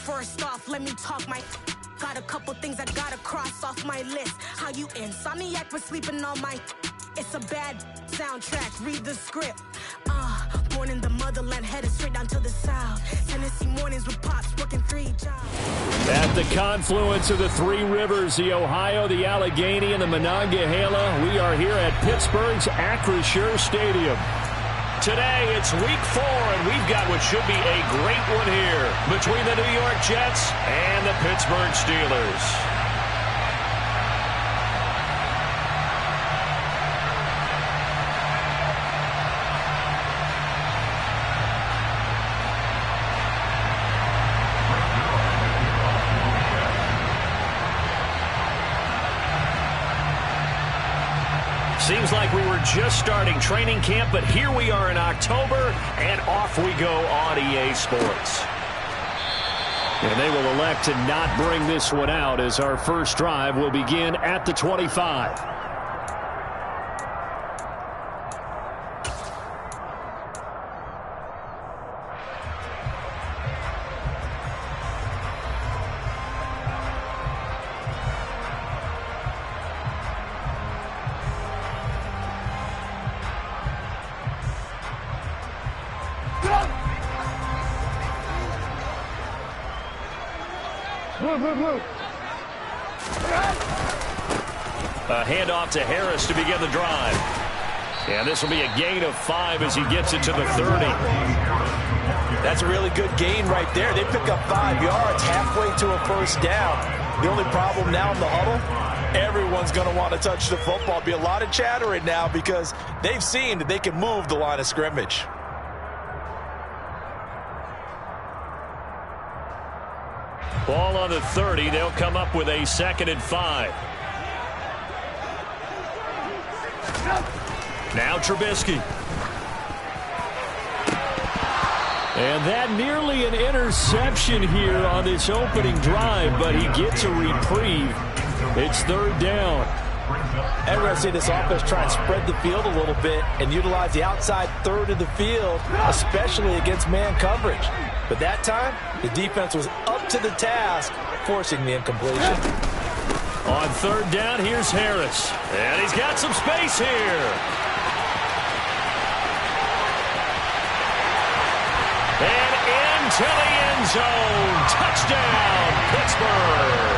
First off, let me talk my... Got a couple things I gotta cross off my list. How you insomniac for sleeping on my... It's a bad soundtrack, read the script. Born in the motherland, headed straight down to the south. Tennessee mornings with pops, working 3 jobs. At the confluence of the 3 rivers, the Ohio, the Allegheny, and the Monongahela, we are here at Pittsburgh's Acrisure Stadium. Today, it's week 4, and we've got what should be a great one here between the New York Jets and the Pittsburgh Steelers. Seems like we were just starting training camp, but here we are in October, and off we go on EA Sports. And they will elect to not bring this one out as our first drive will begin at the 25. A handoff to Harris to begin the drive. And this will be a gain of 5 as he gets it to the 30. That's a really good gain right there. They pick up 5 yards halfway to a first down. The only problem now in the huddle, everyone's going to want to touch the football. Be a lot of chattering now because they've seen that they can move the line of scrimmage. Ball on the 30. They'll come up with a 2nd and 5. Now Trubisky. And that nearly an interception here on this opening drive, but he gets a reprieve. It's 3rd down. Everyone see this offense try and spread the field a little bit and utilize the outside third of the field, especially against man coverage. But that time, the defense was up to the task, forcing the incompletion. On 3rd down, here's Harris. And he's got some space here. And into the end zone. Touchdown, Pittsburgh.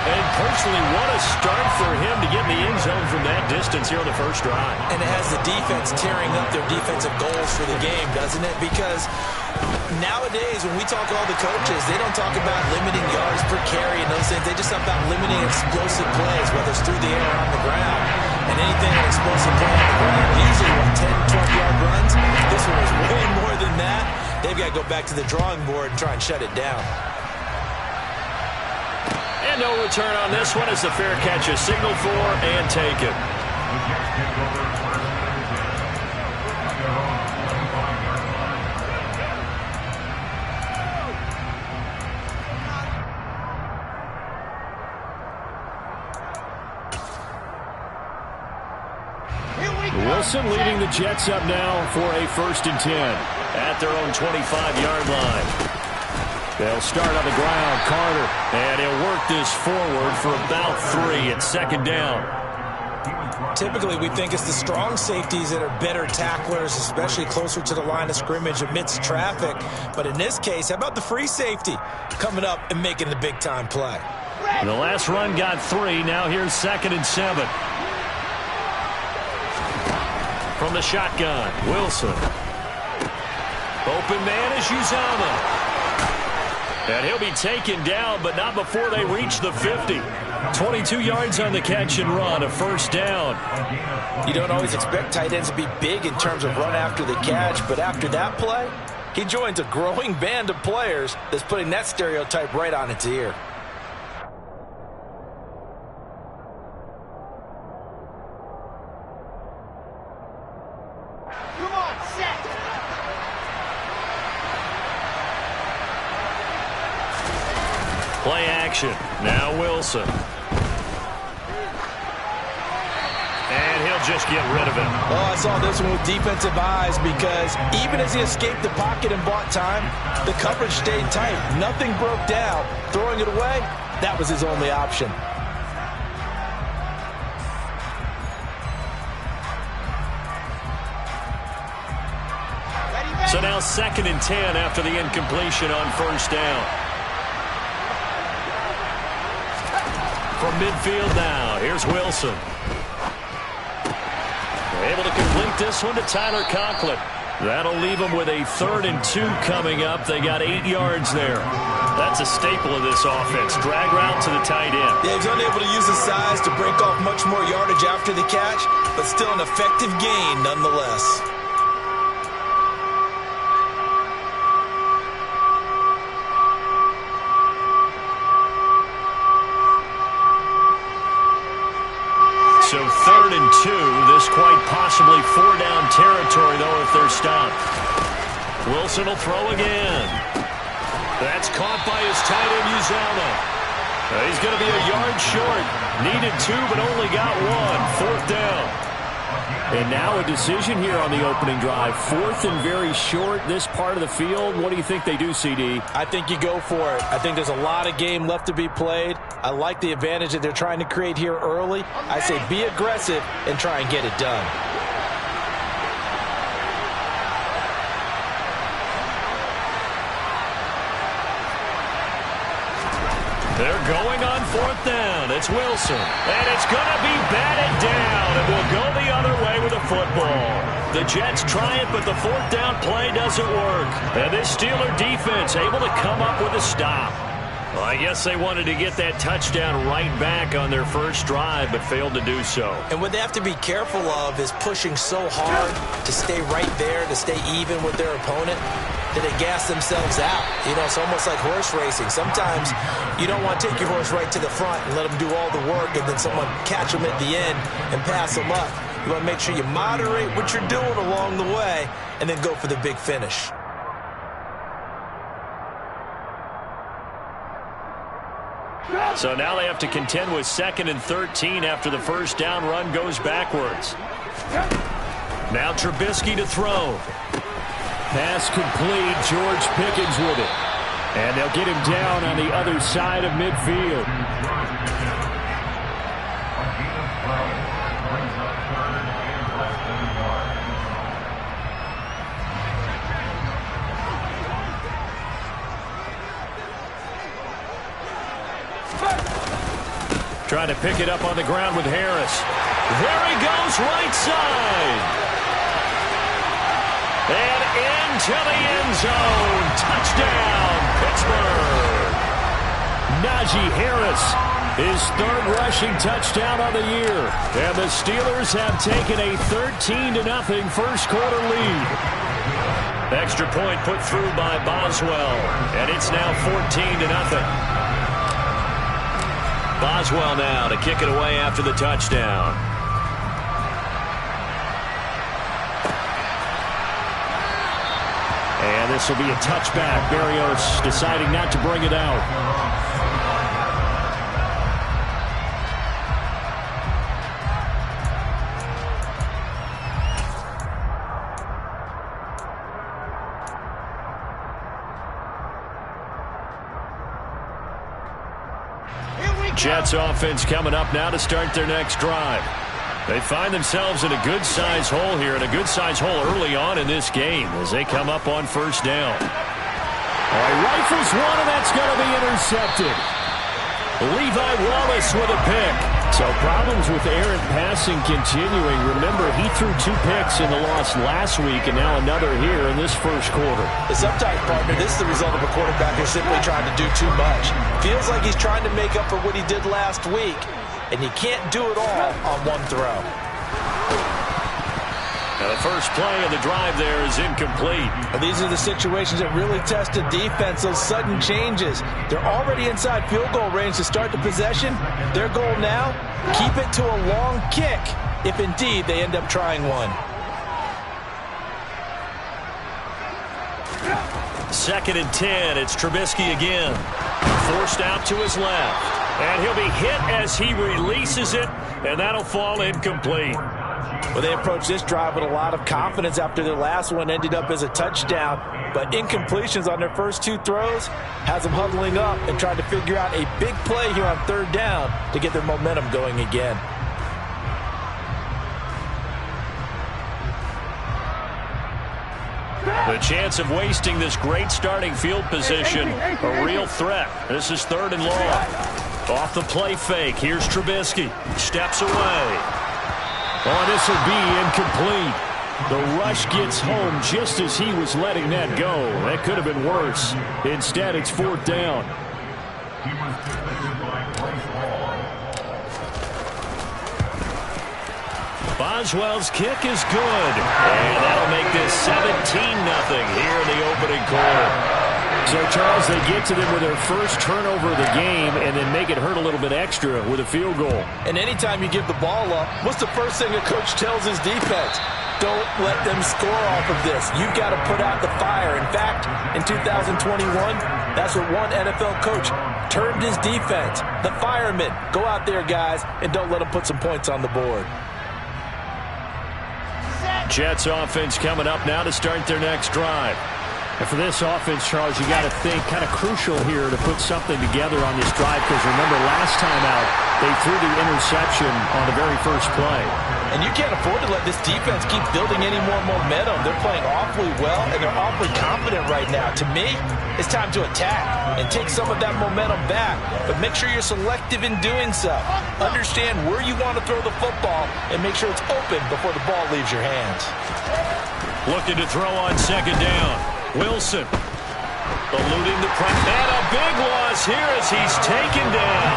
And personally, what a start for him to get in the end zone from that distance here on the first drive. And it has the defense tearing up their defensive goals for the game, doesn't it? Because nowadays, when we talk to all the coaches, they don't talk about limiting yards per carry and those things. They just talk about limiting explosive plays, whether it's through the air or on the ground. And anything an explosive play on the ground, usually, 10, 12-yard runs. This one was way more than that. They've got to go back to the drawing board and try and shut it down. And no return on this one as the fair catch is signaled for and taken. Wilson leading the Jets up now for a 1st and 10 at their own 25-yard line. They'll start on the ground, Carter, and he'll work this forward for about 3 at 2nd down. Typically, we think it's the strong safeties that are better tacklers, especially closer to the line of scrimmage amidst traffic. But in this case, how about the free safety coming up and making the big-time play? And the last run got 3. Now here's 2nd and 7. From the shotgun, Wilson. Open man is Uzomah. And he'll be taken down, but not before they reach the 50. 22 yards on the catch and run, a 1st down. You don't always expect tight ends to be big in terms of run after the catch, but after that play, he joins a growing band of players that's putting that stereotype right on its ear. Play action. Now Wilson. And he'll they'll just get rid of it. Oh, I saw this one with defensive eyes because even as he escaped the pocket and bought time, the coverage stayed tight. Nothing broke down. Throwing it away, that was his only option. So now 2nd and 10 after the incompletion on first down. From midfield now, here's Wilson. Able to complete this one to Tyler Conklin. That'll leave them with a 3rd and 2 coming up. They got 8 yards there. That's a staple of this offense. Drag route to the tight end. Yeah, he's unable to use his size to break off much more yardage after the catch, but still an effective gain nonetheless. So 3rd and 2. This quite possibly 4-down territory, though, if they're stopped. Wilson will throw again. That's caught by his tight end, Uzama. He's going to be a yard short. Needed 2, but only got 1. 4th down. And now a decision here on the opening drive. 4th and very short, this part of the field. What do you think they do, CD? I think you go for it. I think there's a lot of game left to be played. I like the advantage that they're trying to create here early. I say be aggressive and try and get it done. They're going on 4th down. It's Wilson. And it's going to be batted down. And will go the other way with a football. The Jets try it, but the 4th down play doesn't work. And this Steeler defense able to come up with a stop. Well, I guess they wanted to get that touchdown right back on their first drive, but failed to do so. And what they have to be careful of is pushing so hard to stay right there, to stay even with their opponent, that they gas themselves out. You know, it's almost like horse racing. Sometimes you don't want to take your horse right to the front and let them do all the work and then someone catch them at the end and pass them up. You want to make sure you moderate what you're doing along the way and then go for the big finish. So now they have to contend with 2nd and 13 after the first down run goes backwards. Now Trubisky to throw. Pass complete. George Pickens with it. And they'll get him down on the other side of midfield. Trying to pick it up on the ground with Harris. There he goes, right side. And into the end zone. Touchdown, Pittsburgh. Najee Harris, his 3rd rushing touchdown on the year. And the Steelers have taken a 13-0 first quarter lead. Extra point put through by Boswell. And it's now 14-0. Boswell now to kick it away after the touchdown. And this will be a touchback. Berrios deciding not to bring it out. Jets offense coming up now to start their next drive. They find themselves in a good-sized hole here, and a good-sized hole early on in this game as they come up on first down. All right, rifles one, and that's going to be intercepted. Levi Wallace with a pick. So problems with errant passing continuing. Remember, he threw 2 picks in the loss last week, and now another here in this first quarter. Sometimes, partner, this is the result of a quarterback who's simply trying to do too much. Feels like he's trying to make up for what he did last week, and you can't do it all on one throw. Now the first play of the drive there is incomplete. Well, these are the situations that really test the defense, those sudden changes. They're already inside field goal range to start the possession. Their goal now, keep it to a long kick, if indeed they end up trying one. 2nd and 10, it's Trubisky again. Forced out to his left. And he'll be hit as he releases it, and that'll fall incomplete. Well, they approached this drive with a lot of confidence after their last one ended up as a touchdown. But incompletions on their first 2 throws has them huddling up and trying to figure out a big play here on 3rd down to get their momentum going again. The chance of wasting this great starting field position, a real threat. This is 3rd and long. Off the play fake, here's Trubisky. Steps away. Oh, this will be incomplete. The rush gets home just as he was letting that go. That could have been worse. Instead, it's 4th down. Boswell's kick is good. And that'll make this 17-0 here in the opening quarter. So, Charles, they get to them with their first turnover of the game and then make it hurt a little bit extra with a field goal. And anytime you give the ball up, what's the first thing a coach tells his defense? Don't let them score off of this. You've got to put out the fire. In fact, in 2021, that's what one NFL coach termed his defense. The firemen. Go out there, guys, and don't let them put some points on the board. Jets offense coming up now to start their next drive. And for this offense, Charles, you got to think kind of crucial here to put something together on this drive, because remember last time out they threw the interception on the very first play. And you can't afford to let this defense keep building any more momentum. They're playing awfully well, and they're awfully confident right now. To me, it's time to attack and take some of that momentum back, but make sure you're selective in doing so. Understand where you want to throw the football and make sure it's open before the ball leaves your hands. Looking to throw on 2nd down. Wilson eluding the pressure. And a big loss here as he's taken down.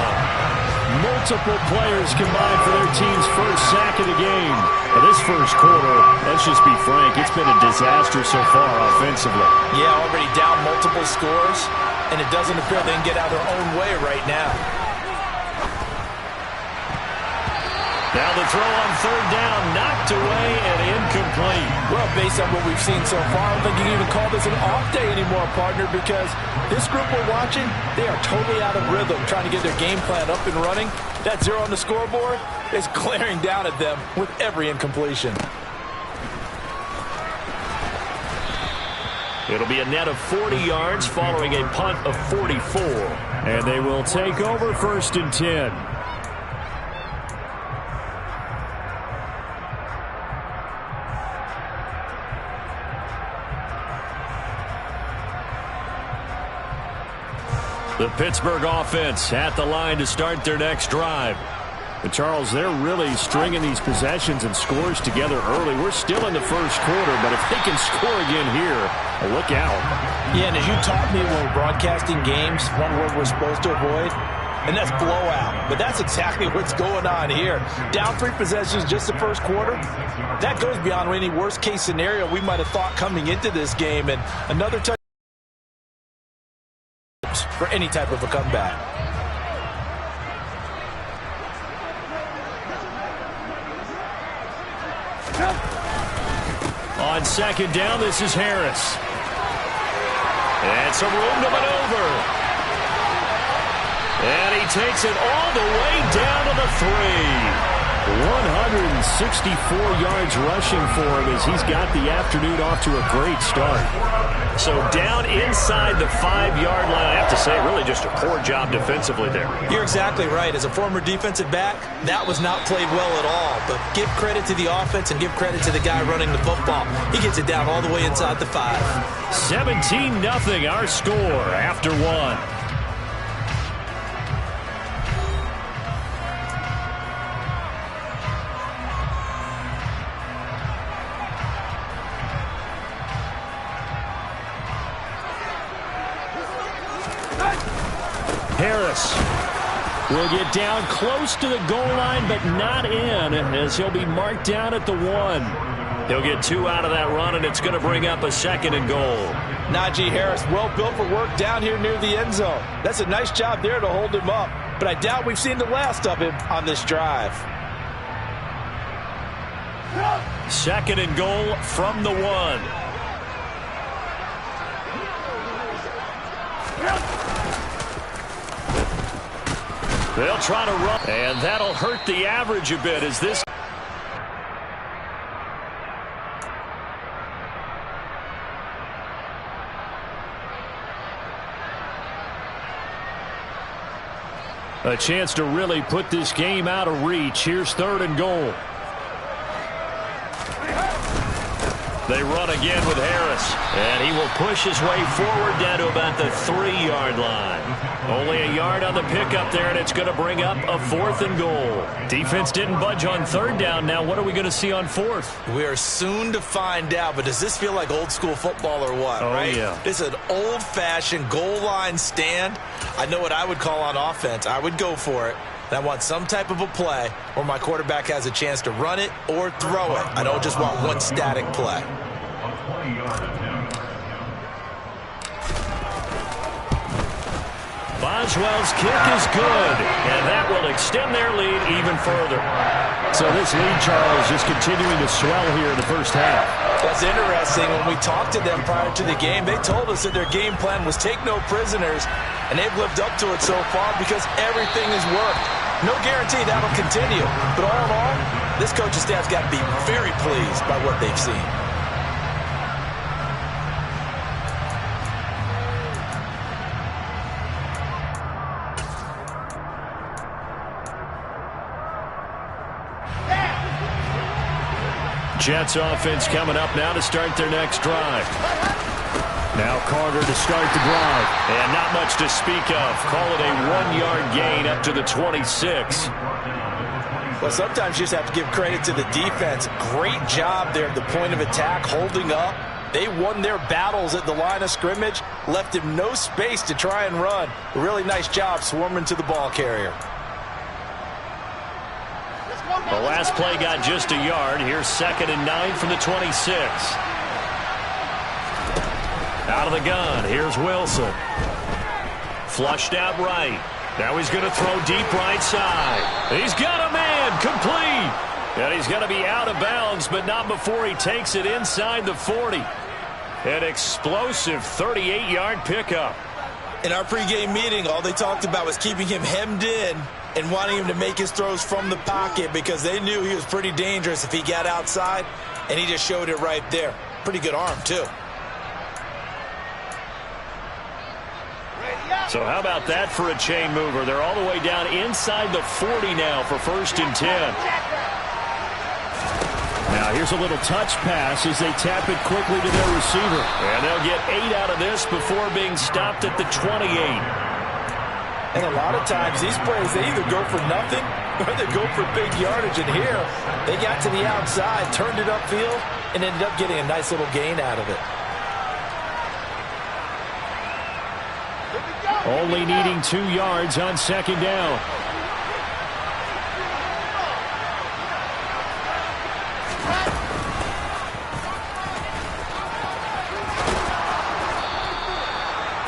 Multiple players combined for their team's first sack of the game. Now this first quarter, let's just be frank, it's been a disaster so far offensively. Yeah, already down multiple scores, and it doesn't appear they can get out their own way right now. Now the throw on 3rd down, knocked away and incomplete. Well, based on what we've seen so far, I don't think you can even call this an off day anymore, partner, because this group we're watching, they are totally out of rhythm, trying to get their game plan up and running. That 0 on the scoreboard is glaring down at them with every incompletion. It'll be a net of 40 yards following a punt of 44. And they will take over 1st and 10. The Pittsburgh offense at the line to start their next drive. But Charles, they're really stringing these possessions and scores together early. We're still in the first quarter, but if they can score again here, look out. Yeah, and as you taught me when we're broadcasting games, one word we're supposed to avoid, and that's blowout. But that's exactly what's going on here. Down 3 possessions just the first quarter. That goes beyond any worst-case scenario we might have thought coming into this game. And another touch for any type of a comeback. On 2nd down, this is Harris. And some room to maneuver. And he takes it all the way down to the 3. 164 yards rushing for him as he's got the afternoon off to a great start. So down inside the 5-yard line. I have to say, really just a poor job defensively there. You're exactly right. As a former defensive back, that was not played well at all. But give credit to the offense and give credit to the guy running the football. He gets it down all the way inside the 5. 17-0 our score after 1. Harris will get down close to the goal line, but not in, as he'll be marked down at the 1. He'll get 2 out of that run, and it's going to bring up a 2nd and goal. Najee Harris, well built for work down here near the end zone. That's a nice job there to hold him up, but I doubt we've seen the last of him on this drive. 2nd and goal from the 1. They'll try to run, and that'll hurt the average a bit as this. A chance to really put this game out of reach. Here's 3rd and goal. They run again with Harris. And he will push his way forward down to about the 3-yard line. Only a yard on the pickup there, and it's going to bring up a 4th and goal. Defense didn't budge on 3rd down. Now what are we going to see on 4th? We are soon to find out, but does this feel like old school football or what? Oh, right? Yeah. This is an old-fashioned goal line stand. I know what I would call on offense. I would go for it. And I want some type of a play where my quarterback has a chance to run it or throw it. I don't just want one static play. Boswell's kick is good, and that will extend their lead even further. So this lead, Charles, is continuing to swell here in the first half. That's interesting. When we talked to them prior to the game, they told us that their game plan was take no prisoners, and they've lived up to it so far because everything has worked. No guarantee that'll continue, but all in all, this coaching staff's got to be very pleased by what they've seen. Jets offense coming up now to start their next drive. Now Carter to start the drive. And not much to speak of. Call it a 1-yard gain up to the 26. Well, sometimes you just have to give credit to the defense. Great job there at the point of attack, holding up. They won their battles at the line of scrimmage, left him no space to try and run. A really nice job swarming to the ball carrier. The last play got just a yard. Here's 2nd and 9 from the 26. Out of the gun. Here's Wilson. Flushed out right. Now he's going to throw deep right side. He's got a man. Complete. And he's going to be out of bounds, but not before he takes it inside the 40. An explosive 38-yard pickup. In our pregame meeting, all they talked about was keeping him hemmed in and wanting him to make his throws from the pocket because they knew he was pretty dangerous if he got outside, and he just showed it right there. Pretty good arm, too. So how about that for a chain mover? They're all the way down inside the 40 now for 1st and 10. Now here's a little touch pass as they tap it quickly to their receiver. And they'll get 8 out of this before being stopped at the 28. And a lot of times these plays, they either go for nothing or they go for big yardage. And here, they got to the outside, turned it upfield, and ended up getting a nice little gain out of it. Only needing 2 yards on 2nd down.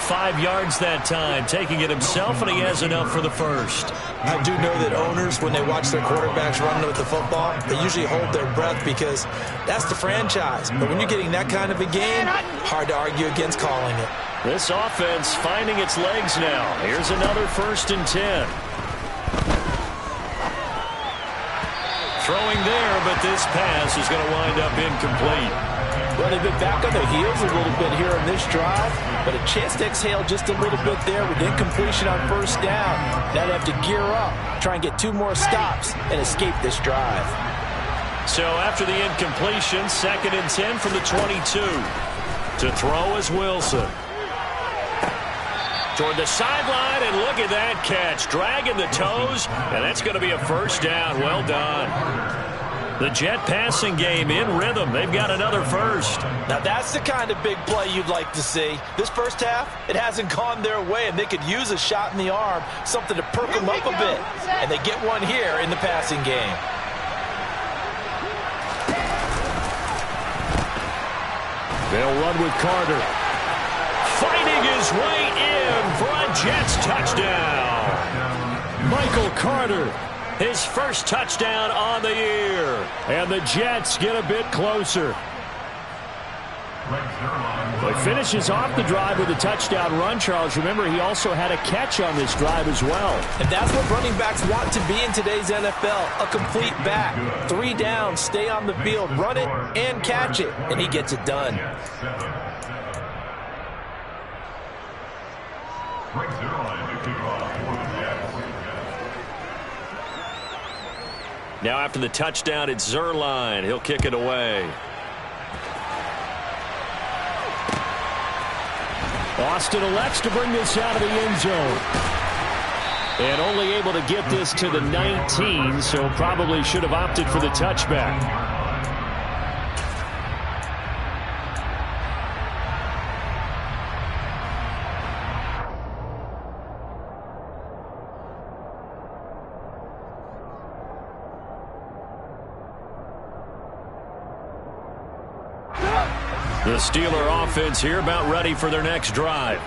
Five yards that time, taking it himself, and he has enough for the 1st. I do know that owners, when they watch their quarterbacks run with the football, they usually hold their breath because that's the franchise. But when you're getting that kind of a game, hard to argue against calling it. This offense finding its legs now. Here's another 1st and 10. Throwing there, but this pass is going to wind up incomplete. Well, they've been back on their heels a little bit here in this drive, but a chance to exhale just a little bit there with incompletion on 1st down. Now they have to gear up, try and get 2 more stops, and escape this drive. So after the incompletion, 2nd and 10 from the 22. To throw is Wilson. Toward the sideline, and look at that catch. Dragging the toes, and that's going to be a 1st down. Well done. The Jet passing game in rhythm. They've got another 1st. Now that's the kind of big play you'd like to see. This first half, it hasn't gone their way, and they could use a shot in the arm, something to perk them up a bit. And they get one here in the passing game. They'll run with Carter. Fighting his way in for a Jets touchdown. Michael Carter, his 1st touchdown on the year. And the Jets get a bit closer. He finishes off the drive with a touchdown run, Charles. Remember, he also had a catch on this drive as well. And that's what running backs want to be in today's NFL, a complete back. 3 down, stay on the field, run it, and catch it. And he gets it done. Now after the touchdown, it's Zerline. He'll kick it away. Austin elects to bring this out of the end zone. And only able to get this to the 19, so probably should have opted for the touchback. The Steeler offense here about ready for their next drive.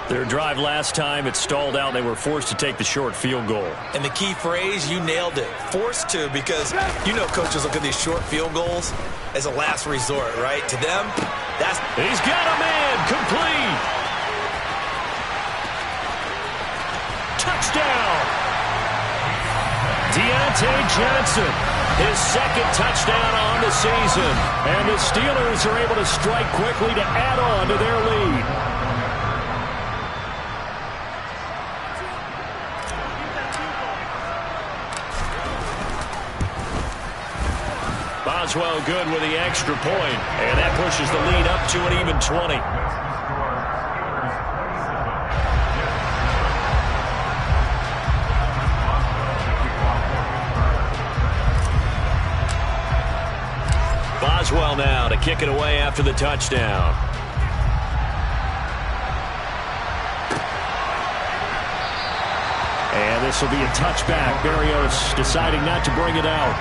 Their drive last time, it stalled out. They were forced to take the short field goal. And the key phrase, you nailed it. Forced to, because you know coaches look at these short field goals as a last resort, right? To them, that's... He's got a man. Complete. Touchdown. Deontay Johnson. His second touchdown on the season. And the Steelers are able to strike quickly to add on to their lead. Boswell good with the extra point. And that pushes the lead up to an even 20. Boswell now to kick it away after the touchdown. And this will be a touchback. Berrios deciding not to bring it out.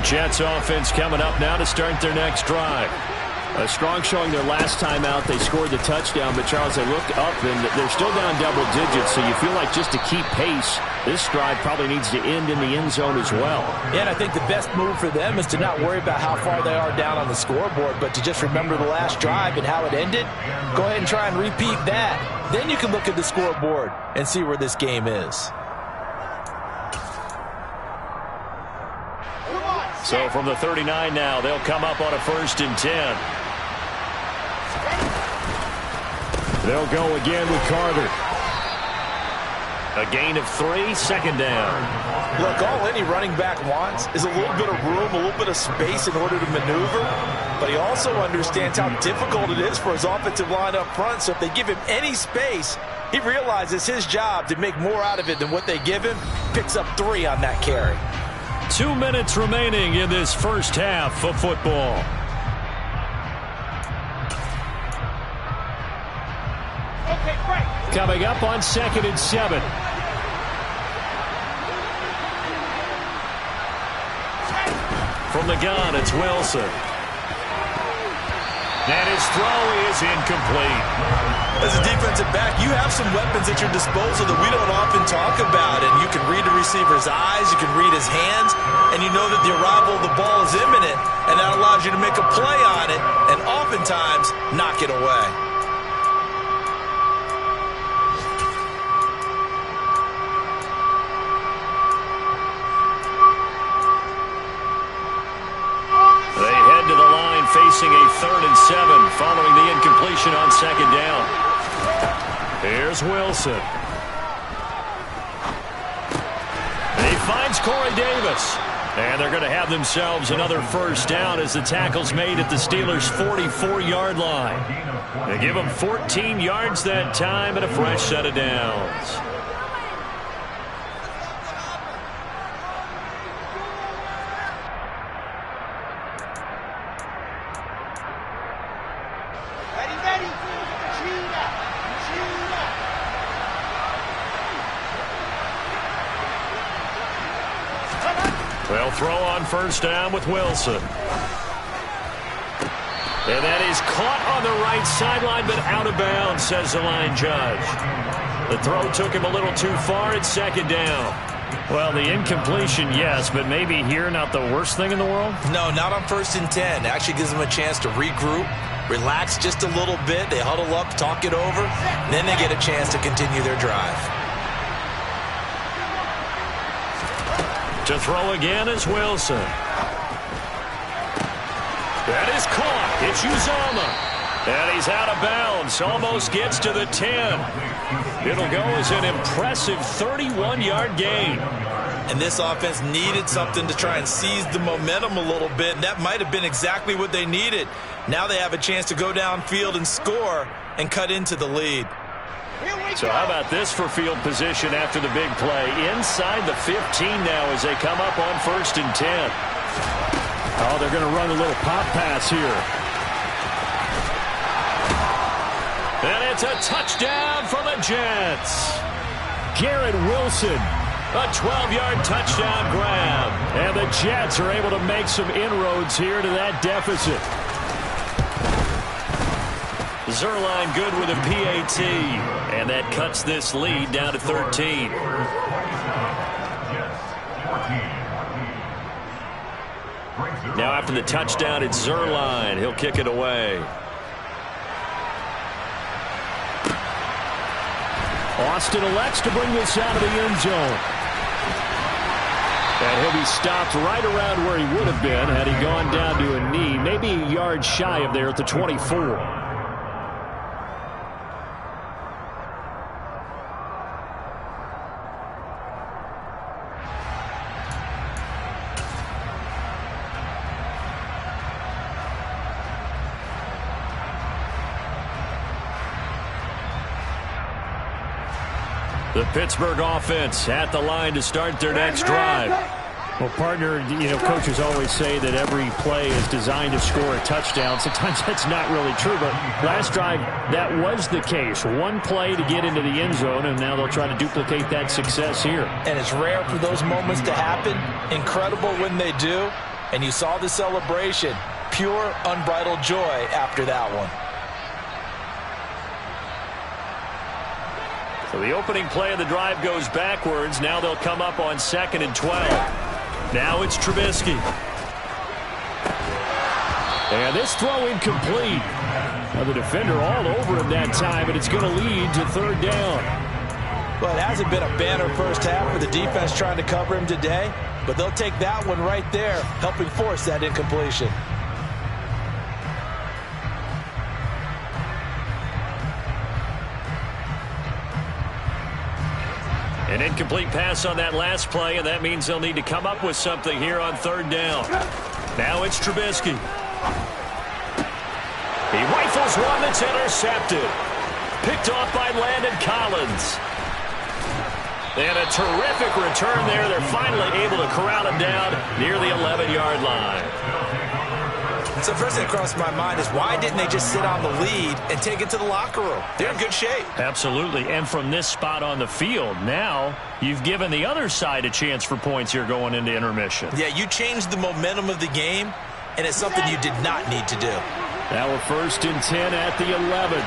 Jets offense coming up now to start their next drive. A strong showing their last time out. They scored the touchdown, but Charles, they look up and they're still down double digits, so you feel like just to keep pace, this drive probably needs to end in the end zone as well. Yeah, and I think the best move for them is to not worry about how far they are down on the scoreboard, but to just remember the last drive and how it ended. Go ahead and try and repeat that. Then you can look at the scoreboard and see where this game is. So from the 39 now, they'll come up on a 1st and 10. They'll go again with Carter. A gain of 3, second down. Look, all any running back wants is a little bit of room, a little bit of space in order to maneuver. But he also understands how difficult it is for his offensive line up front. So if they give him any space, he realizes his job to make more out of it than what they give him. Picks up 3 on that carry. 2 minutes remaining in this first half of football. Coming up on 2nd and 7. From the gun, it's Wilson. And his throw is incomplete. As a defensive back, you have some weapons at your disposal that we don't often talk about. And you can read the receiver's eyes, you can read his hands, and you know that the arrival of the ball is imminent, and that allows you to make a play on it and oftentimes knock it away. They head to the line facing a 3rd and 7 following the incompletion on 2nd down. Here's Wilson. He finds Corey Davis. And they're going to have themselves another 1st down as the tackle's made at the Steelers' 44-yard line. They give them 14 yards that time and a fresh set of downs. They'll throw on 1st down with Wilson. And that is caught on the right sideline, but out of bounds, says the line judge. The throw took him a little too far at 2nd down. Well, the incompletion, yes, but maybe here not the worst thing in the world? No, not on 1st and 10. It actually gives them a chance to regroup, relax just a little bit. They huddle up, talk it over, and then they get a chance to continue their drive. To throw again is Wilson. That is caught. It's Uzomah. And he's out of bounds. Almost gets to the 10. It'll go as an impressive 31-yard gain. And this offense needed something to try and seize the momentum a little bit. And that might have been exactly what they needed. Now they have a chance to go downfield and score and cut into the lead. So how about this for field position after the big play? Inside the 15 now as they come up on 1st and 10. Oh, they're going to run a little pop pass here. And it's a touchdown for the Jets. Garrett Wilson. A 12-yard touchdown grab. And the Jets are able to make some inroads here to that deficit. Zerline good with a PAT. And that cuts this lead down to 13. Now after the touchdown, it's Zerline. He'll kick it away. Austin elects to bring this out of the end zone. And he'll be stopped right around where he would have been had he gone down to a knee, maybe a yard shy of there at the 24. The Pittsburgh offense at the line to start their next drive. Well, partner, coaches always say that every play is designed to score a touchdown. Sometimes that's not really true, but last drive, that was the case. One play to get into the end zone, and now they'll try to duplicate that success here. And it's rare for those moments to happen. Incredible when they do. And you saw the celebration. Pure, unbridled joy after that one. So the opening play of the drive goes backwards. Now they'll come up on 2nd and 12. Now it's Trubisky. And this throw incomplete. Now the defender all over him that time, and it's going to lead to 3rd down. Well, it hasn't been a banner first half for the defense trying to cover him today, but they'll take that one right there, helping force that incompletion. An incomplete pass on that last play, and that means they'll need to come up with something here on 3rd down. Now it's Trubisky. He rifles one that's intercepted. Picked off by Landon Collins. And a terrific return there. They're finally able to corral him down near the 11-yard line. So first thing that crossed my mind is why didn't they just sit on the lead and take it to the locker room? They're in good shape. Absolutely. And from this spot on the field, now you've given the other side a chance for points here going into intermission. Yeah, you changed the momentum of the game, and it's something you did not need to do. Now we're 1st and 10 at the 11.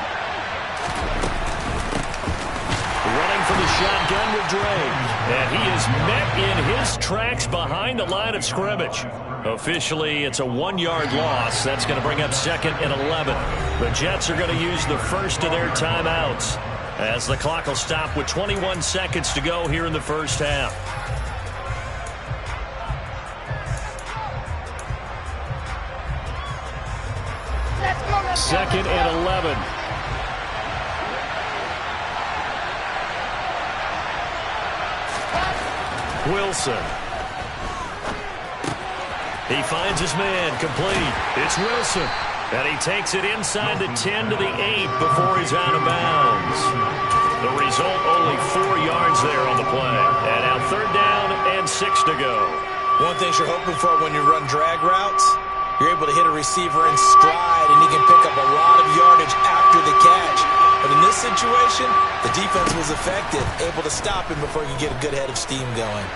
Running for the shotgun with Drake. And he is met in his tracks behind the line of scrimmage. Officially, it's a 1-yard loss. That's going to bring up 2nd and 11. The Jets are going to use the first of their timeouts as the clock will stop with 21 seconds to go here in the first half. Second and 11. Wilson. He finds his man, complete. It's Wilson. And he takes it inside the 10 to the 8 before he's out of bounds. The result, only 4 yards there on the play. And now 3rd down and 6 to go. One thing you're hoping for when you run drag routes, you're able to hit a receiver in stride, and he can pick up a lot of yardage after the catch. But in this situation, the defense was effective, able to stop him before he could get a good head of steam going.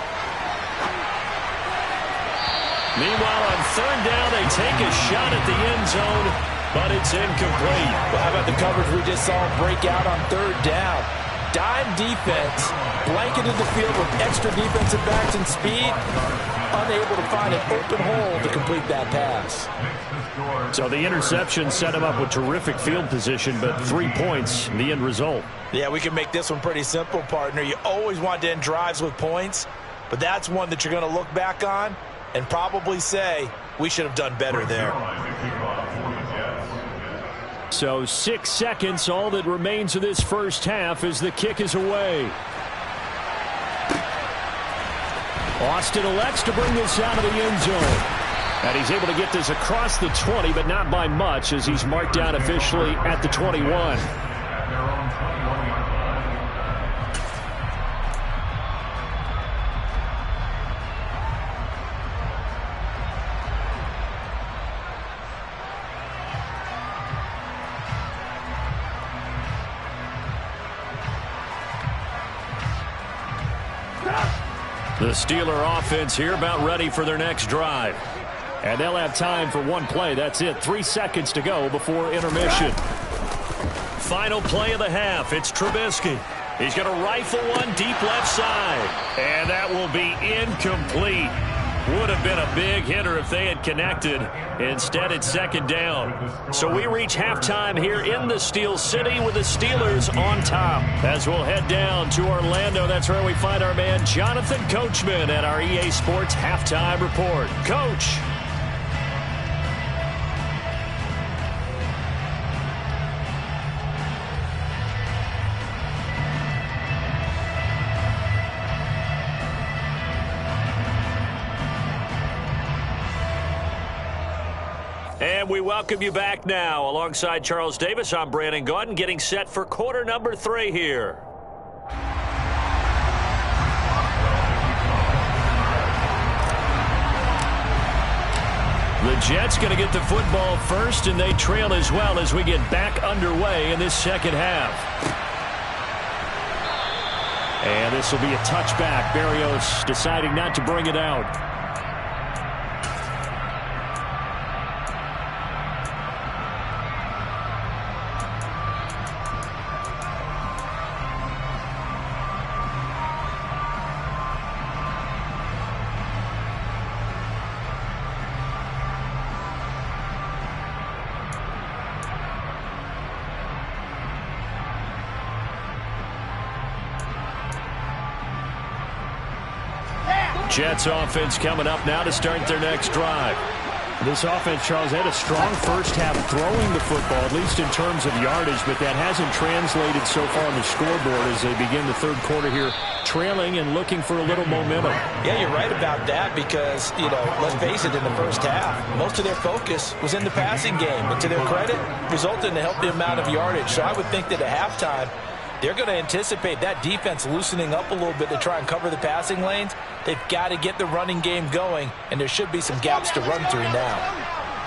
Meanwhile, on 3rd down, they take a shot at the end zone, but it's incomplete. Well, how about the coverage we just saw break out on 3rd down? Dime defense, blanketed the field with extra defensive backs and speed, unable to find an open hole to complete that pass. So the interception set him up with terrific field position, but 3 points, the end result. Yeah, we can make this one pretty simple, partner. You always want to end drives with points. But that's one that you're going to look back on and probably say, we should have done better there. So 6 seconds, all that remains of this first half as the kick is away. Austin elects to bring this out of the end zone. And he's able to get this across the 20, but not by much as he's marked down officially at the 21. The Steeler offense here about ready for their next drive. And they'll have time for one play. That's it. 3 seconds to go before intermission. Final play of the half. It's Trubisky. He's going to rifle one deep left side. And that will be incomplete. Would have been a big hitter if they had connected. Instead, it's second down. So we reach halftime here in the Steel City with the Steelers on top. As we'll head down to Orlando, that's where we find our man Jonathan Coachman at our EA Sports Halftime Report. Coach. And we welcome you back now. Alongside Charles Davis, I'm Brandon Gaudin, getting set for quarter number 3 here. The Jets going to get the football first, and they trail as well as we get back underway in this second half. And this will be a touchback. Berrios deciding not to bring it out. Jets offense coming up now to start their next drive. This offense, Charles, had a strong first half throwing the football, at least in terms of yardage, but that hasn't translated so far on the scoreboard as they begin the third quarter here, trailing and looking for a little momentum. Yeah, you're right about that because, let's face it, in the first half, most of their focus was in the passing game. And to their credit, resulted in a healthy amount of yardage. So I would think that at halftime, they're going to anticipate that defense loosening up a little bit to try and cover the passing lanes. They've got to get the running game going, and there should be some gaps to run through now.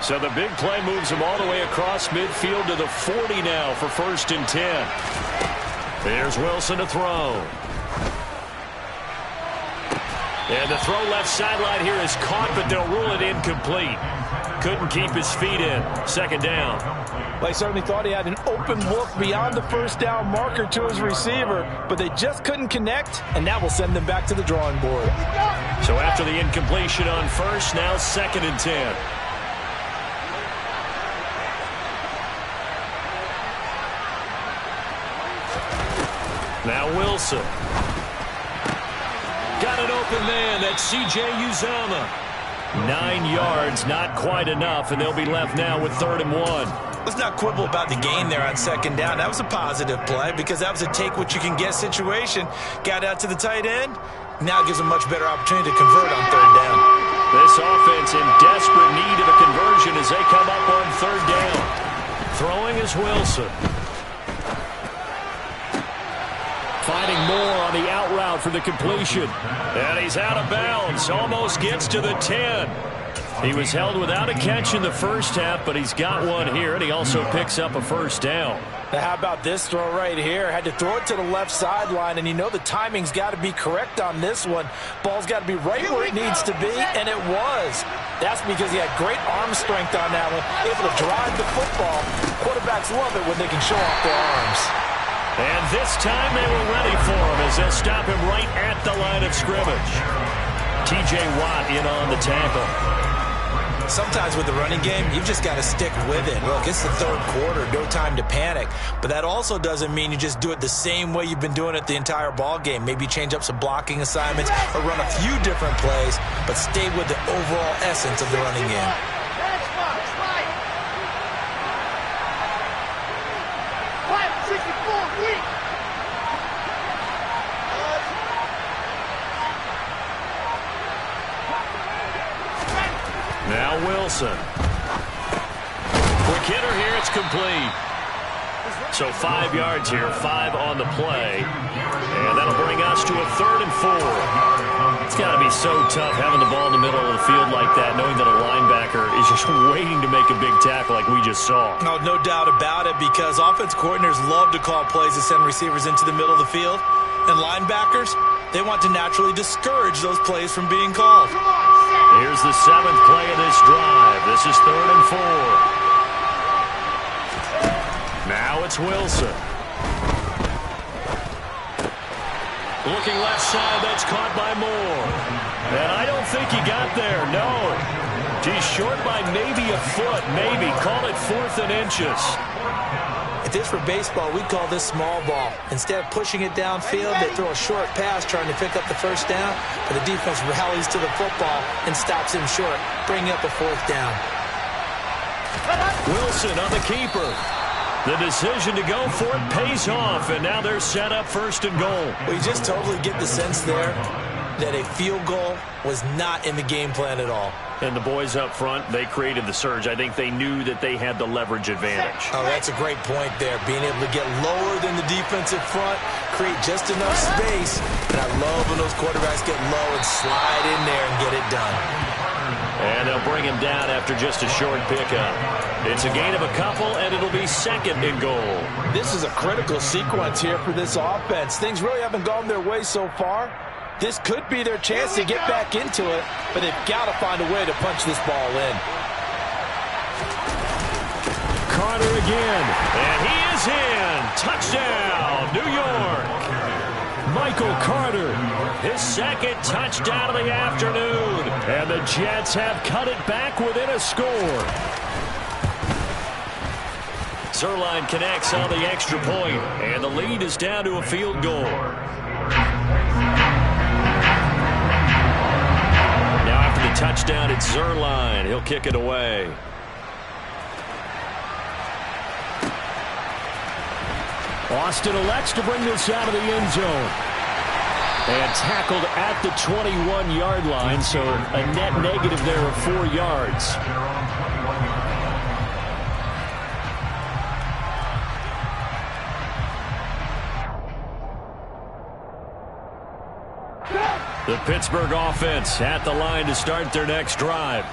So the big play moves them all the way across midfield to the 40 now for 1st and 10. There's Wilson to throw. And the throw left sideline here is caught, but they'll rule it incomplete. Couldn't keep his feet in. Second down. They certainly thought he had an open look beyond the first down marker to his receiver, but they just couldn't connect, and that will send them back to the drawing board. So after the incompletion on first, now 2nd and 10. Now Wilson. Got an open man. That's C.J. Uzomah. 9 yards, not quite enough, and they'll be left now with 3rd and 1. Let's not quibble about the gain there on second down. That was a positive play because that was a take-what-you-can-get situation. Got out to the tight end. Now gives them a much better opportunity to convert on 3rd down. This offense in desperate need of a conversion as they come up on 3rd down. Throwing is Wilson. Finding more on the out route for the completion. And he's out of bounds. Almost gets to the 10. He was held without a catch in the first half, but he's got one here, and he also picks up a 1st down. Now, how about this throw right here? Had to throw it to the left sideline, and the timing's got to be correct on this one. Ball's got to be right where it needs to be, and it was. That's because he had great arm strength on that one, able to drive the football. Quarterbacks love it when they can show off their arms. And this time they were ready for him as they'll stop him right at the line of scrimmage. T.J. Watt in on the tackle. Sometimes with the running game, you've just got to stick with it. Look, it's the third quarter, no time to panic. But that also doesn't mean you just do it the same way you've been doing it the entire ball game. Maybe change up some blocking assignments or run a few different plays, but stay with the overall essence of the running game. Now Wilson. Quick hitter here. It's complete. So 5 yards here, 5 on the play. And that'll bring us to a 3rd and 4. It's got to be so tough having the ball in the middle of the field like that, knowing that a linebacker is just waiting to make a big tackle like we just saw. No doubt about it, because offense coordinators love to call plays to send receivers into the middle of the field. And linebackers, they want to naturally discourage those plays from being called. Here's the 7th play of this drive. This is 3rd and 4. Now it's Wilson. Looking left side, that's caught by Moore. And I don't think he got there, no. He's short by maybe a foot, maybe. Call it 4th and inches. If this were baseball, we'd call this small ball. Instead of pushing it downfield, they throw a short pass trying to pick up the first down, but the defense rallies to the football and stops him short, bringing up a 4th down. Wilson on the keeper. The decision to go for it pays off, and now they're set up 1st and goal. We just totally get the sense there that a field goal was not in the game plan at all. And the boys up front, they created the surge. I think they knew that they had the leverage advantage. Oh, that's a great point there. Being able to get lower than the defensive front, create just enough space. And I love when those quarterbacks get low and slide in there and get it done. And they'll bring him down after just a short pickup. It's a gain of a couple, and it'll be 2nd and goal. This is a critical sequence here for this offense. Things really haven't gone their way so far. This could be their chance to get back into it, but they've got to find a way to punch this ball in. Carter again, and he is in. Touchdown, New York. Michael Carter, his 2nd touchdown of the afternoon. And the Jets have cut it back within a score. Zerline connects on the extra point, and the lead is down to a field goal. Now after the touchdown, it's Zerline. He'll kick it away. Austin elects to bring this out of the end zone. And tackled at the 21-yard line, so a net negative there of 4 yards. The Pittsburgh offense at the line to start their next drive.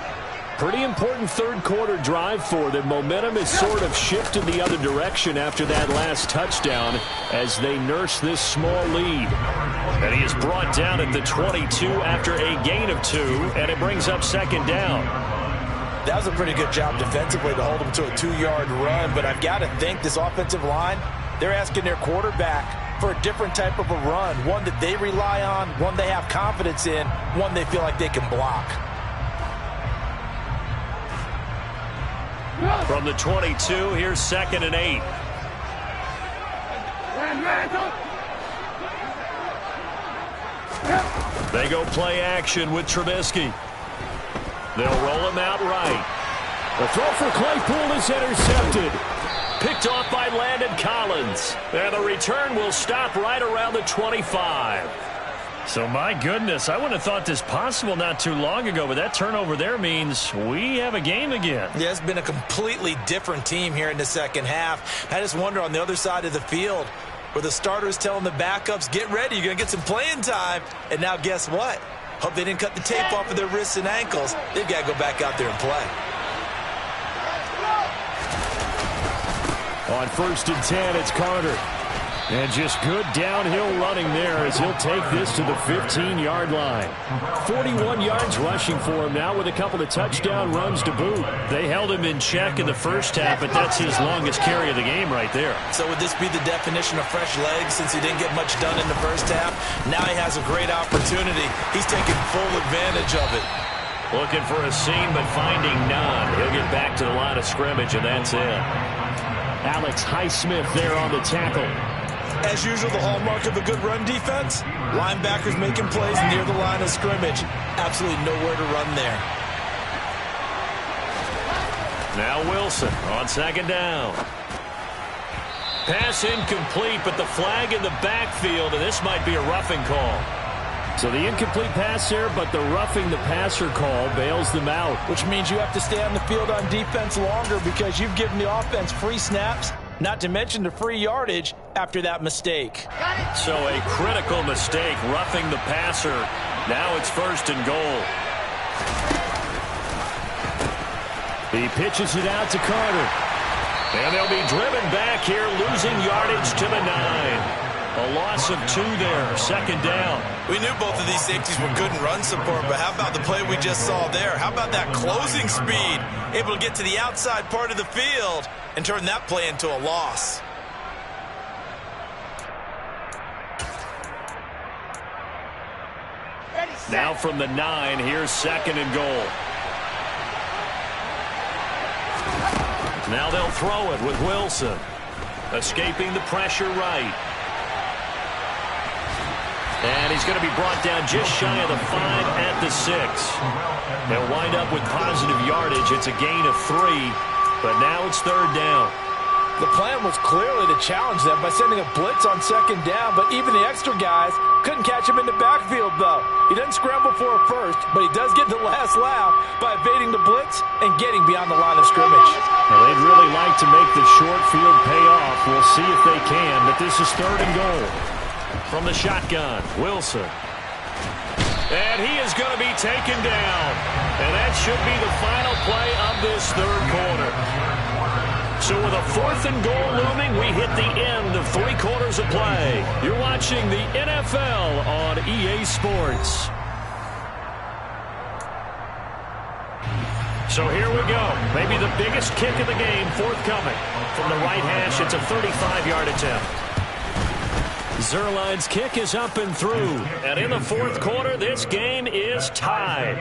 Pretty important 3rd quarter drive for them. Momentum has sort of shifted the other direction after that last touchdown as they nurse this small lead. And he is brought down at the 22 after a gain of 2, and it brings up 2nd down. That was a pretty good job defensively to hold them to a 2-yard run, but I've got to think this offensive line, they're asking their quarterback for a different type of a run, one that they rely on, one they have confidence in, one they feel like they can block. From the 22, here's 2nd and 8. They go play action with Trubisky. They'll roll him out right. The throw for Claypool is intercepted. Picked off by Landon Collins. And the return will stop right around the 25. So, my goodness, I wouldn't have thought this possible not too long ago, but that turnover there means we have a game again. Yeah, it's been a completely different team here in the 2nd half. I just wonder on the other side of the field where the starters telling the backups, get ready, you're going to get some playing time. And now guess what? Hope they didn't cut the tape off of their wrists and ankles. They've got to go back out there and play. On 1st and 10, it's Carter. And just good downhill running there as he'll take this to the 15-yard line. 41 yards rushing for him now with a couple of touchdown runs to boot. They held him in check in the first half, but that's his longest carry of the game right there. So would this be the definition of fresh legs since he didn't get much done in the first half? Now he has a great opportunity. He's taking full advantage of it. Looking for a seam, but finding none. He'll get back to the line of scrimmage, and that's it. Alex Highsmith there on the tackle. As usual, the hallmark of a good run defense, linebackers making plays near the line of scrimmage. Absolutely nowhere to run there. Now Wilson on second down. Pass incomplete, but the flag in the backfield, and this might be a roughing call. So the incomplete pass there, but the roughing the passer call bails them out. Which means you have to stay on the field on defense longer because you've given the offense free snaps, not to mention the free yardage after that mistake. So a critical mistake, roughing the passer. Now it's 1st and goal. He pitches it out to Carter. And they'll be driven back here, losing yardage to the 9. A loss of 2 there, 2nd down. We knew both of these safeties were good in run support, but how about the play we just saw there? How about that closing speed? Able to get to the outside part of the field and turn that play into a loss. Now from the 9, here's 2nd and goal. Now they'll throw it with Wilson. Escaping the pressure right. And he's going to be brought down just shy of the 5 at the 6. They'll wind up with positive yardage. It's a gain of 3, but now it's 3rd down. The plan was clearly to challenge them by sending a blitz on 2nd down, but even the extra guys couldn't catch him in the backfield, though. He doesn't scramble for a first, but he does get the last laugh by evading the blitz and getting beyond the line of scrimmage. Now, they'd really like to make the short field pay off. We'll see if they can, but this is 3rd and goal. From the shotgun, Wilson. And he is going to be taken down. And that should be the final play of this 3rd quarter. So with a 4th and goal looming, we hit the end of 3 quarters of play. You're watching the NFL on EA Sports. So here we go. Maybe the biggest kick of the game forthcoming. From the right hash, it's a 35-yard attempt. Zerline's kick is up and through. And in the 4th quarter, this game is tied.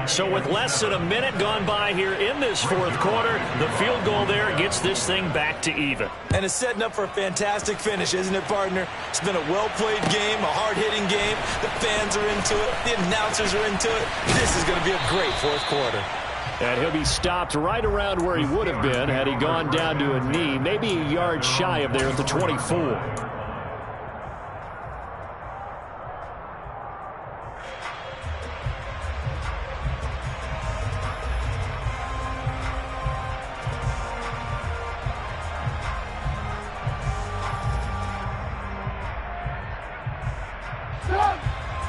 So with less than a minute gone by here in this 4th quarter, the field goal there gets this thing back to even. And it's setting up for a fantastic finish, isn't it, partner? It's been a well-played game, a hard-hitting game. The fans are into it. The announcers are into it. This is going to be a great 4th quarter. And he'll be stopped right around where he would have been had he gone down to a knee, maybe a yard shy of there at the 24.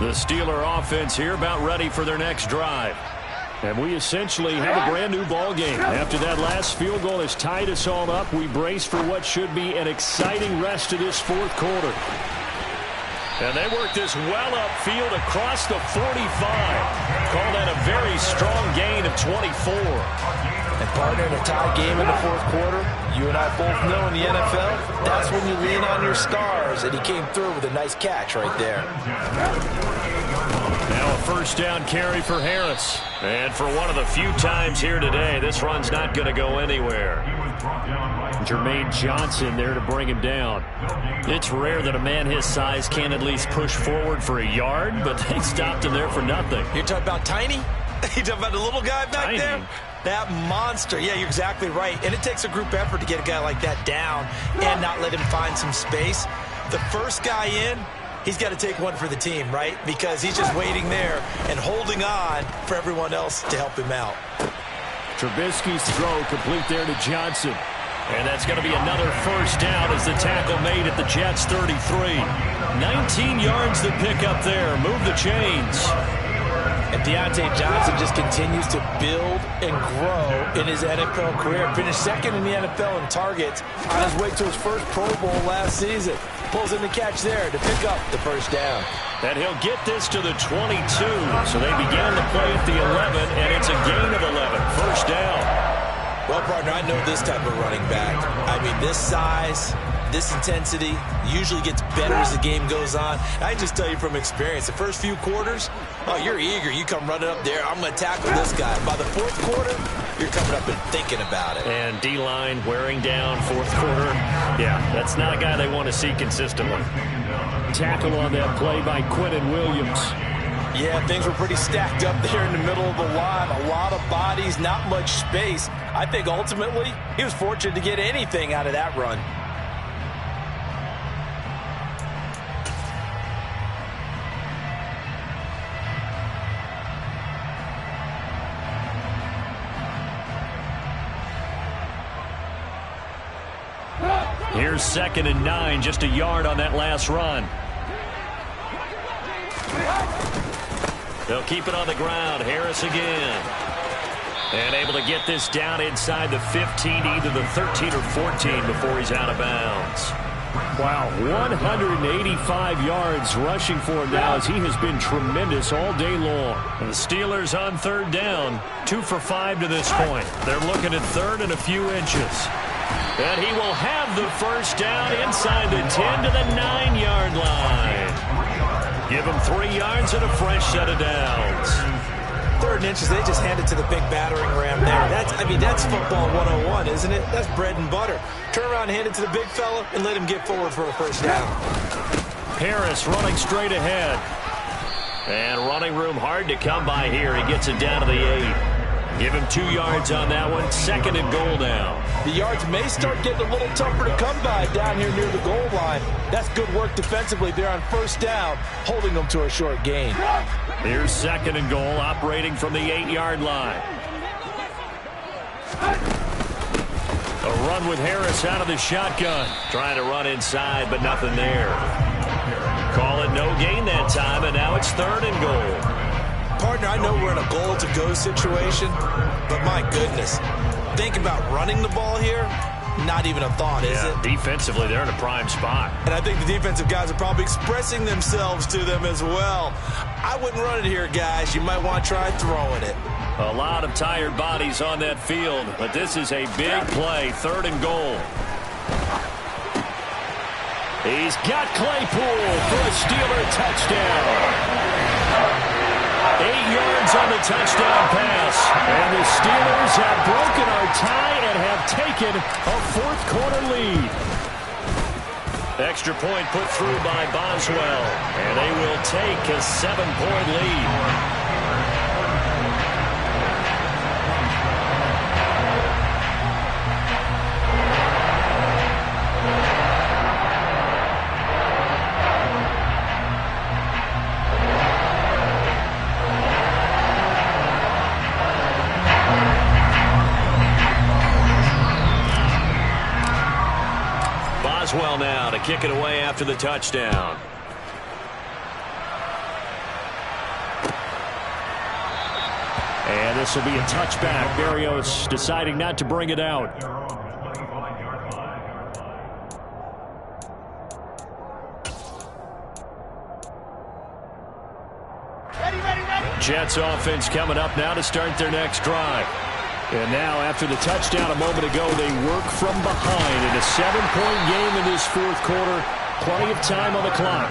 The Steeler offense here about ready for their next drive. And we essentially have a brand new ball game. After that last field goal has tied us all up, we brace for what should be an exciting rest of this 4th quarter. And they work this well upfield across the 45. Call that a very strong gain of 24. And partner, in a tie game in the 4th quarter, you and I both know in the NFL, that's when you lean on your stars, and he came through with a nice catch right there. Now a 1st down carry for Harris. And for one of the few times here today, this run's not going to go anywhere. Jermaine Johnson there to bring him down. It's rare that a man his size can at least push forward for a yard, but they stopped him there for nothing. You're talking about tiny? You're talking about the little guy back Tiny. there? That monster. Yeah, you're exactly right. And it takes a group effort to get a guy like that down and not let him find some space. The first guy in, he's got to take one for the team, right? Because he's just waiting there and holding on for everyone else to help him out. Trubisky's throw complete there to Johnson. And that's going to be another 1st down as the tackle made at the Jets' 33. 19 yards to pick up there. Move the chains. And Deontay Johnson just continues to build and grow in his NFL career. Finished 2nd in the NFL in targets on his way to his first Pro Bowl last season. Pulls in the catch there to pick up the 1st down. And he'll get this to the 22. So they began the play at the 11, and it's a gain of 11. 1st down. Well, partner, I know this type of running back. I mean, this size, this intensity usually gets better as the game goes on. I can just tell you from experience, the first few quarters, oh, you're eager. You come running up there, I'm going to tackle this guy. By the fourth quarter, you're coming up and thinking about it. And D-line wearing down fourth quarter. Yeah, that's not a guy they want to see consistently. Tackle on that play by Quentin Williams. Yeah, things were pretty stacked up there in the middle of the line. A lot of bodies, not much space. I think ultimately he was fortunate to get anything out of that run. Here's 2nd and 9, just a yard on that last run. They'll keep it on the ground. Harris again. And able to get this down inside the 15, either the 13 or 14 before he's out of bounds. Wow, 185 yards rushing for him now as he has been tremendous all day long. And the Steelers on 3rd down, 2 for 5 to this point. They're looking at 3rd and a few inches. And he will have the first down inside the 10 to the 9-yard line. Give him 3 yards and a fresh set of downs. 3rd and inches, they just hand it to the big battering ram there. That's football 101, isn't it? That's bread and butter. Turn around and hand it to the big fella and let him get forward for a first down. Harris running straight ahead. And running room hard to come by here. He gets it down to the 8. Give him 2 yards on that one. 2nd and goal now. The yards may start getting a little tougher to come by down here near the goal line. That's good work defensively there on first down, holding them to a short gain. Here's 2nd and goal, operating from the 8-yard line. A run with Harris out of the shotgun. Trying to run inside, but nothing there. Call it no gain that time, and now it's 3rd and goal. Partner, I know we're in a goal-to-go situation, but my goodness, think about running the ball here. Not even a thought, is it? Defensively, they're in a prime spot. And I think the defensive guys are probably expressing themselves to them as well. I wouldn't run it here, guys. You might want to try throwing it. A lot of tired bodies on that field, but this is a big play. 3rd and goal. He's got Claypool for a Steeler touchdown. 8 yards on the touchdown pass. And the Steelers have broken our tie and have taken a fourth-quarter lead. Extra point put through by Boswell. And they will take a 7-point lead. Boswell now to kick it away after the touchdown. And this will be a touchback. Berrios deciding not to bring it out. Jets offense coming up now to start their next drive. And now, after the touchdown a moment ago, they work from behind in a 7-point game in this fourth quarter. Plenty of time on the clock.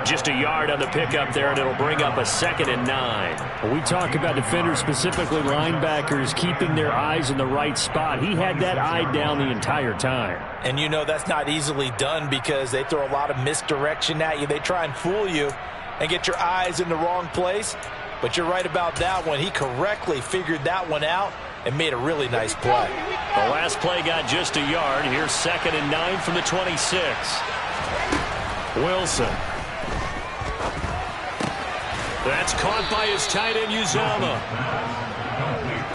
Just a yard on the pickup there, and it'll bring up a 2nd and 9. We talk about defenders, specifically linebackers, keeping their eyes in the right spot. He had that eye down the entire time. And you know that's not easily done because they throw a lot of misdirection at you. They try and fool you and get your eyes in the wrong place. But you're right about that one. He correctly figured that one out and made a really nice play. The last play got just a yard. Here's 2nd and 9 from the 26. Wilson. That's caught by his tight end, Uzama.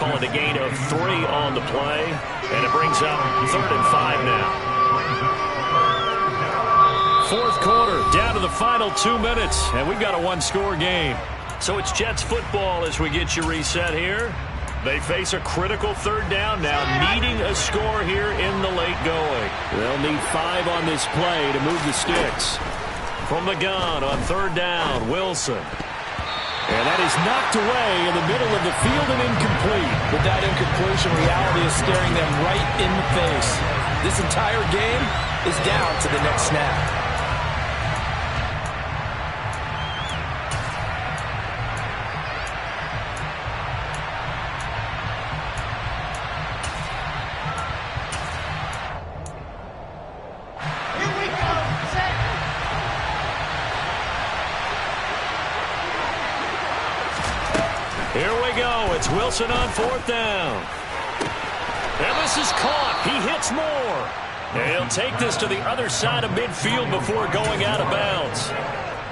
Call it a gain of 3 on the play. And it brings up 3rd and 5 now. Fourth quarter, down to the final 2 minutes. And we've got a one-score game. So it's Jets football as we get you reset here. They face a critical 3rd down now, needing a score here in the late going. They'll need 5 on this play to move the sticks. From the gun on 3rd down, Wilson. And that is knocked away in the middle of the field and incomplete. With that incompletion, reality is staring them right in the face. This entire game is down to the next snap. Here we go. It's Wilson on 4th down. And this is caught. He hits more. And he'll take this to the other side of midfield before going out of bounds.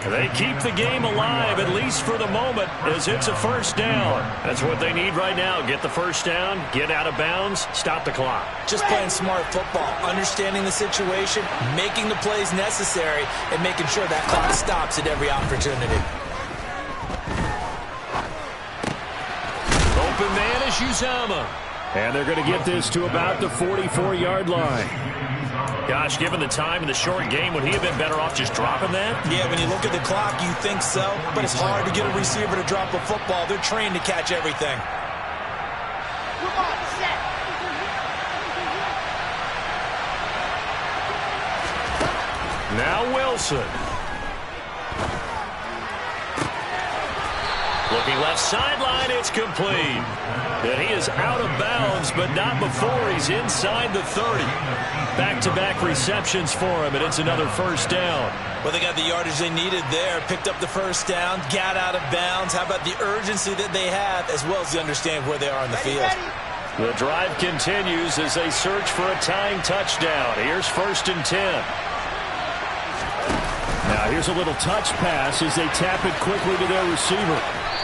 They keep the game alive, at least for the moment, as it's a first down. That's what they need right now. Get the first down, get out of bounds, stop the clock. Just playing smart football, understanding the situation, making the plays necessary, and making sure that clock stops at every opportunity. Open man is Uzama. And they're going to get this to about the 44-yard line. Gosh, given the time in the short game, would he have been better off just dropping that? Yeah, when you look at the clock, you think so. But it's hard to get a receiver to drop a football. They're trained to catch everything. Come on, set. Now Wilson. Looking left sideline, it's complete. And he is out of bounds, but not before he's inside the 30. Back-to-back receptions for him, and it's another first down. Well, they got the yardage they needed there, picked up the first down, got out of bounds. How about the urgency that they have, as well as they understand where they are on the field? The drive continues as they search for a tying touchdown. Here's 1st and 10. Now here's a little touch pass as they tap it quickly to their receiver.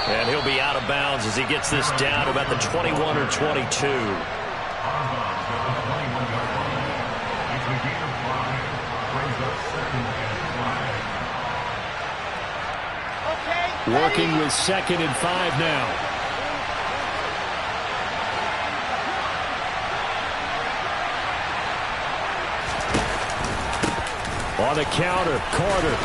And he'll be out of bounds as he gets this down to about the 21 or 22. Working with 2nd and 5 now. On the counter, Carter.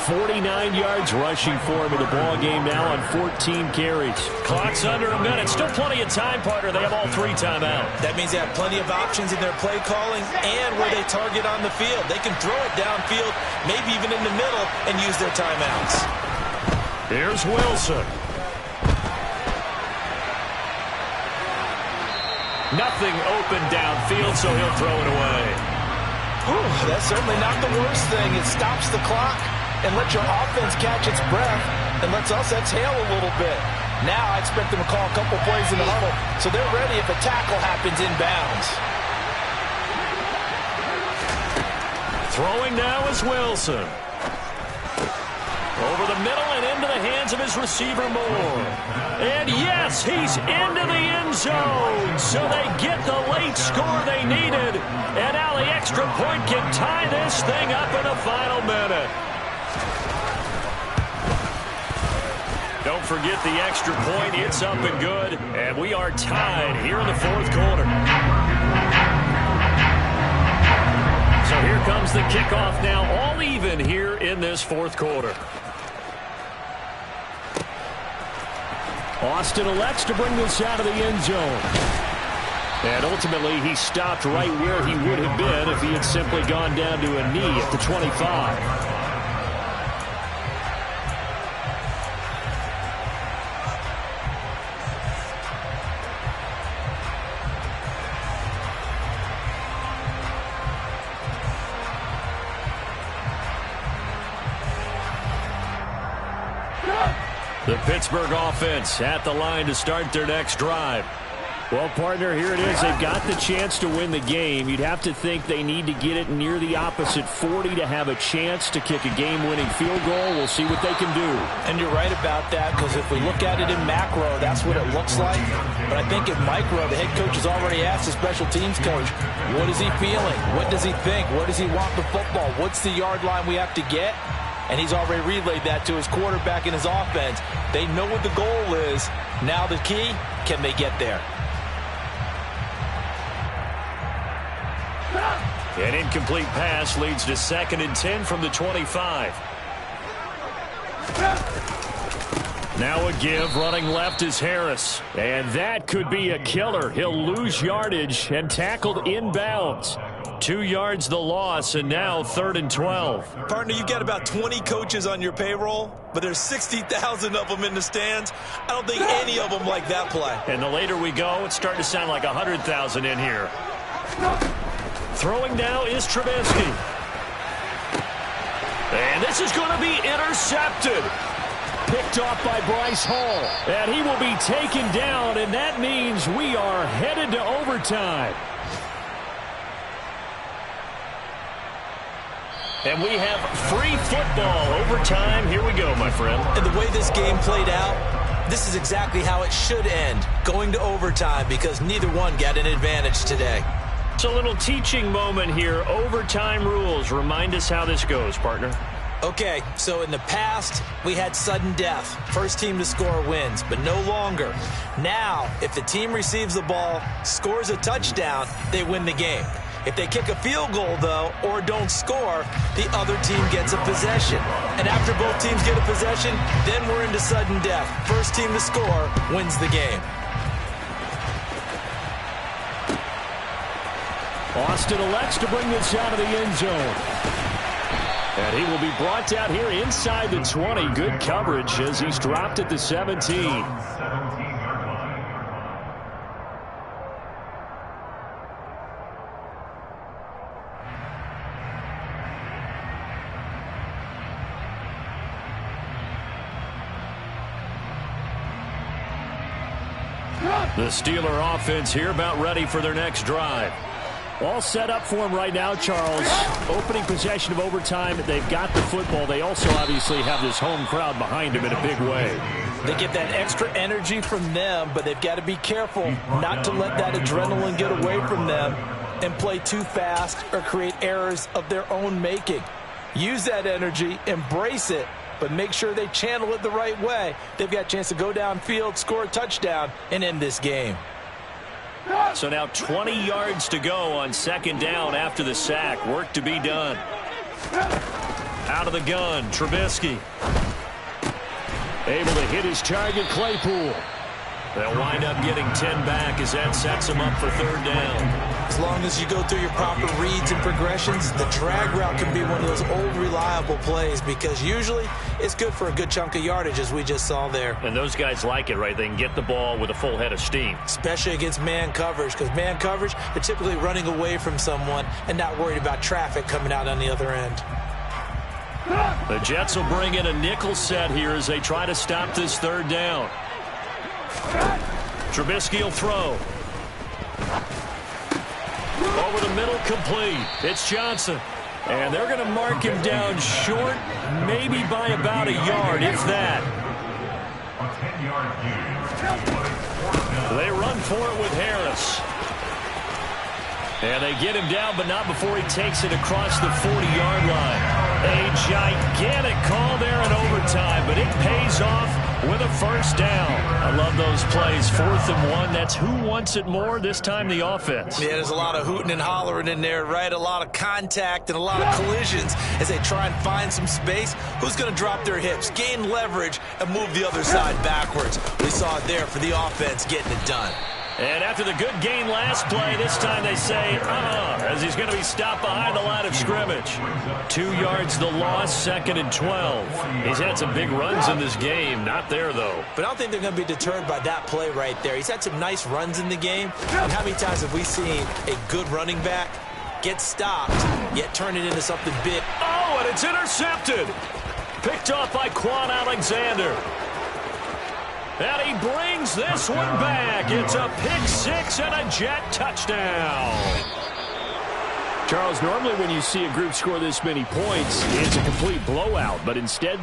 49 yards rushing for him in the ball game now on 14 carries. Clock's under a minute. Still plenty of time, partner. They have all 3 timeouts. That means they have plenty of options in their play calling and where they target on the field. They can throw it downfield, maybe even in the middle, and use their timeouts. Here's Wilson. Nothing open downfield, so he'll throw it away. Whew, that's certainly not the worst thing. It stops the clock and lets your offense catch its breath and lets us exhale a little bit. Now I expect them to call a couple plays in the huddle so they're ready if a tackle happens inbounds. Throwing now is Wilson. Over the middle and into the hands of his receiver Moore. And yes, he's into the end zone. So they get the late score they needed. And now the extra point can tie this thing up in the final minute. Don't forget the extra point. It's up and good. And we are tied here in the 4th quarter. So here comes the kickoff now, all even here in this 4th quarter. Austin elects to bring this out of the end zone. And ultimately, he stopped right where he would have been if he had simply gone down to a knee at the 25. The Pittsburgh offense at the line to start their next drive. Well, partner, here it is. They've got the chance to win the game. You'd have to think they need to get it near the opposite 40 to have a chance to kick a game-winning field goal. We'll see what they can do. And you're right about that, because if we look at it in macro, that's what it looks like. But I think in micro, the head coach has already asked the special teams coach, what is he feeling? What does he think? Where does he want the football? What's the yard line we have to get? And he's already relayed that to his quarterback and his offense. They know what the goal is. Now the key, can they get there? An incomplete pass leads to 2nd and 10 from the 25. Now a give, running left is Harris. And that could be a killer. He'll lose yardage and tackled inbounds. 2 yards the loss, and now 3rd and 12. Partner, you've got about 20 coaches on your payroll, but there's 60,000 of them in the stands. I don't think any of them like that play. And the later we go, it's starting to sound like 100,000 in here. Throwing now is Trubisky. And this is going to be intercepted. Picked off by Bryce Hall. And he will be taken down, and that means we are headed to overtime. And we have free football overtime. Here we go, my friend. And the way this game played out, this is exactly how it should end, going to overtime, because neither one got an advantage today. It's a little teaching moment here. Overtime rules. Remind us how this goes, partner. Okay, so in the past, we had sudden death. First team to score wins, but no longer. Now, if the team receives the ball, scores a touchdown, they win the game. If they kick a field goal, though, or don't score, the other team gets a possession. And after both teams get a possession, then we're into sudden death. First team to score wins the game. Austin elects to bring this out of the end zone. And he will be brought down here inside the 20. Good coverage as he's dropped at the 17. The Steeler offense here about ready for their next drive. All set up for them right now, Charles. Opening possession of overtime. They've got the football. They also obviously have this home crowd behind them in a big way. They get that extra energy from them, but they've got to be careful not to let that adrenaline get away from them and play too fast or create errors of their own making. Use that energy, embrace it, but make sure they channel it the right way. They've got a chance to go downfield, score a touchdown, and end this game. So now 20 yards to go on 2nd down after the sack. Work to be done. Out of the gun, Trubisky. Able to hit his target, Claypool. They'll wind up getting 10 back as that sets them up for 3rd down. As long as you go through your proper reads and progressions, the drag route can be one of those old reliable plays because usually it's good for a good chunk of yardage, as we just saw there. And those guys like it, right? They can get the ball with a full head of steam. Especially against man coverage, because man coverage, they're typically running away from someone and not worried about traffic coming out on the other end. The Jets will bring in a nickel set here as they try to stop this 3rd down. Trubisky will throw. Over the middle, complete. It's Johnson. And they're going to mark him down short, maybe by about a yard, if that. They run for it with Harris. And they get him down, but not before he takes it across the 40-yard line. A gigantic call there in overtime, but it pays off with a 1st down. I love those plays. 4th and 1. That's who wants it more, this time the offense. Yeah, there's a lot of hooting and hollering in there, right? A lot of contact and a lot of collisions as they try and find some space. Who's going to drop their hips, gain leverage, and move the other side backwards? We saw it there for the offense getting it done. And after the good gain last play, this time they say, as he's going to be stopped behind the line of scrimmage. 2 yards the loss, 2nd and 12. He's had some big runs in this game. Not there, though. But I don't think they're going to be deterred by that play right there. He's had some nice runs in the game. And how many times have we seen a good running back get stopped, yet turn it into something big? Oh, and it's intercepted. Picked off by Quan Alexander. And he brings this one back. It's a pick 6 and a Jet touchdown. Charles, normally when you see a group score this many points, it's a complete blowout. But instead, they